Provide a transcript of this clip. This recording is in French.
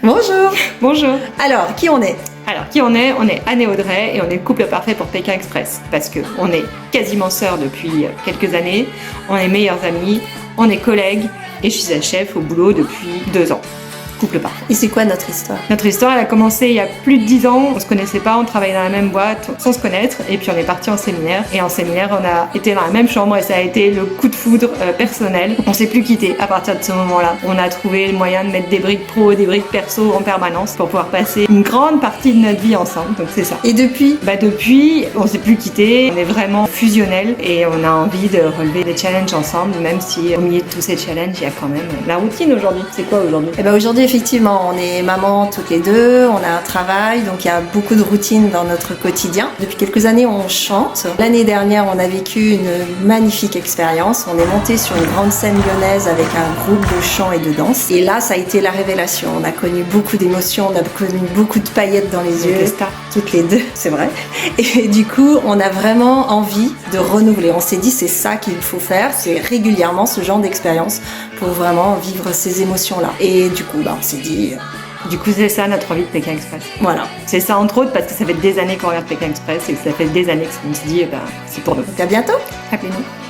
Bonjour. Bonjour. Alors, qui on est? Alors, qui on est? On est Anne et Audrey et on est le couple parfait pour Pékin Express parce qu'on est quasiment sœurs depuis quelques années, on est meilleures amies, on est collègues et je suis sa chef au boulot depuis 2 ans. Couple parfait. Et c'est quoi notre histoire? Notre histoire, elle a commencé il y a plus de 10 ans. On se connaissait pas, on travaillait dans la même boîte sans se connaître. Et puis on est parti en séminaire. Et en séminaire, on a été dans la même chambre et ça a été le coup de foudre personnel. On s'est plus quitté à partir de ce moment-là. On a trouvé le moyen de mettre des briques pro et des briques perso en permanence pour pouvoir passer une grande partie de notre vie ensemble. Donc c'est ça. Et depuis? Depuis, on s'est plus quitté. On est vraiment fusionnels et on a envie de relever des challenges ensemble, même si au milieu de tous ces challenges, il y a quand même la routine aujourd'hui. C'est quoi aujourd'hui? Aujourd'hui, effectivement, on est maman toutes les deux, on a un travail, donc il y a beaucoup de routine dans notre quotidien. Depuis quelques années, on chante. L'année dernière, on a vécu une magnifique expérience. On est monté sur une grande scène lyonnaise avec un groupe de chant et de danse. Et là, ça a été la révélation. On a connu beaucoup d'émotions, on a connu beaucoup de paillettes dans les yeux. Des stars. Toutes les deux, c'est vrai. Et du coup, on a vraiment envie de renouveler. On s'est dit, c'est ça qu'il faut faire, c'est régulièrement ce genre d'expérience pour vraiment vivre ces émotions-là. Et du coup, on s'est dit... Du coup, c'est ça notre envie de Pékin Express. Voilà. C'est ça entre autres parce que ça fait des années qu'on regarde Pékin Express et que ça fait des années qu'on se dit, c'est pour nous. Donc à bientôt. Appelez-nous.